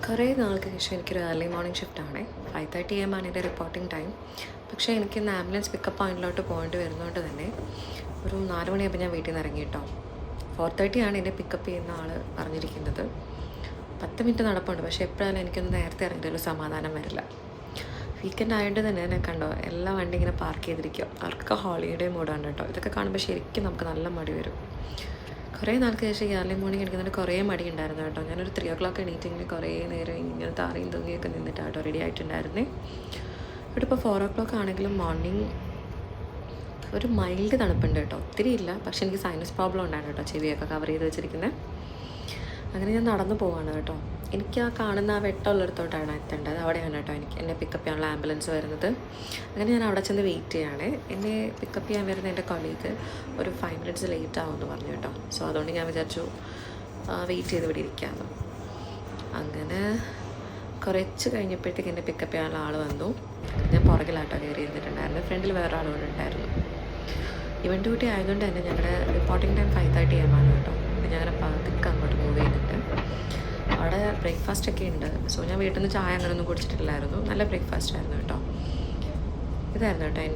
കുറേ നാൾക്ക് ശേഷം എനിക്കൊരു ഏർലി മോർണിംഗ് ഷിഫ്റ്റാണ്. 5:30 AM ആണ് എൻ്റെ റിപ്പോർട്ടിംഗ് ടൈം. പക്ഷേ എനിക്കിന്ന് ആംബുലൻസ് പിക്കപ്പ് പോയിൻറ്റിലോട്ട് പോകേണ്ടി വരുന്നതുകൊണ്ട് തന്നെ ഒരു 4 മണിയാകുമ്പോൾ ഞാൻ വീട്ടിൽ നിന്ന് ഇറങ്ങി കേട്ടോ. 4:30 ആണ് എന്നെ പിക്കപ്പ് ചെയ്യുന്ന ആൾ പറഞ്ഞിരിക്കുന്നത്. 10 മിനിറ്റ് നടപ്പുണ്ട്. പക്ഷേ എപ്പോഴായാലും എനിക്കൊന്ന് നേരത്തെ ഇറങ്ങിയിട്ടൊരു സമാധാനം വരില്ല. വീക്കെൻഡ് ആയതുകൊണ്ട് തന്നെ എന്നെ കണ്ടോ, എല്ലാ വണ്ടി ഇങ്ങനെ പാർക്ക് ചെയ്തിരിക്കുക. അവർക്കൊക്കെ ഹോളിഡേ മൂഡാണ് കേട്ടോ. ഇതൊക്കെ കാണുമ്പോൾ ശരിക്കും നമുക്ക് നല്ല മടി വരും. കുറേ നാൾക്ക് ശേഷം ഏർലി മോർണിംഗ് എടുക്കുന്നതിന് കുറേ മടി ഉണ്ടായിരുന്നു കേട്ടോ. ഞാനൊരു 3 o'clock എണീറ്റിങ്ങനെ കുറേ നേരം ഇങ്ങനെ താറിയും തൂങ്ങിയൊക്കെ നിന്നിട്ടാട്ടോ റെഡി ആയിട്ടുണ്ടായിരുന്നേ. ഇവിടെ ഇപ്പോൾ 4 o'clock ആണെങ്കിലും മോർണിംഗ് ഒരു മൈൽഡ് തണുപ്പുണ്ട് കേട്ടോ. ഒത്തിരി ഇല്ല, പക്ഷെ എനിക്ക് സൈനസ് പ്രോബ്ലം ഉണ്ടായിരുന്നു കേട്ടോ, ചെവിയൊക്കെ കവർ ചെയ്ത് വെച്ചിരിക്കുന്നത്. അങ്ങനെ ഞാൻ നടന്നു പോവാണ് കേട്ടോ. എനിക്ക് ആ കാണുന്ന ആ വെട്ടമുള്ളിടത്തോട്ടാണ് എത്തേണ്ടത്. അവിടെയാണ് കേട്ടോ എന്നെ പിക്കപ്പ് ചെയ്യാനുള്ള ആംബുലൻസ് വരുന്നത്. അങ്ങനെ ഞാൻ അവിടെ ചെന്ന് വെയിറ്റ് ചെയ്യുകയാണ്. എന്നെ പിക്കപ്പ് ചെയ്യാൻ വരുന്ന എൻ്റെ കൊളീഗ് ഒരു 5 minutes ലേറ്റ് ആവുമെന്ന് പറഞ്ഞു കേട്ടോ. സോ അതുകൊണ്ട് ഞാൻ വിചാരിച്ചു വെയിറ്റ് ചെയ്ത് ഇവിടെ ഇരിക്കാമെന്ന്. അങ്ങനെ കുറച്ച് കഴിഞ്ഞപ്പോഴത്തേക്ക് എന്നെ പിക്കപ്പ് ചെയ്യാനുള്ള ആൾ വന്നു. ഞാൻ പുറകിലാട്ടോ കയറി ഇരുന്നിട്ടുണ്ടായിരുന്നു. ഫ്രണ്ടിൽ വേറെ ആളുകൂടെ ഉണ്ടായിരുന്നു. ഇവൻ്റ് ഡ്യൂട്ടി ആയതുകൊണ്ട് തന്നെ ഞങ്ങളുടെ റിപ്പോർട്ടിംഗ് ടൈം 5:30 AM ആണ് കേട്ടോ. അപ്പോൾ ഞാൻ അങ്ങനെ പതുക്കെ അങ്ങോട്ട് മൂവ് ചെയ്തിട്ട് അവിടെ ബ്രേക്ക്ഫാസ്റ്റ് ഒക്കെ ഉണ്ട്. സോ ഞാൻ വീട്ടിൽ നിന്ന് ചായ അങ്ങനെയൊന്നും കുടിച്ചിട്ടില്ലായിരുന്നു. നല്ല ബ്രേക്ക്ഫാസ്റ്റ് ആയിരുന്നു കേട്ടോ. ഇതായിരുന്നു കേട്ടോ എൻ്റെ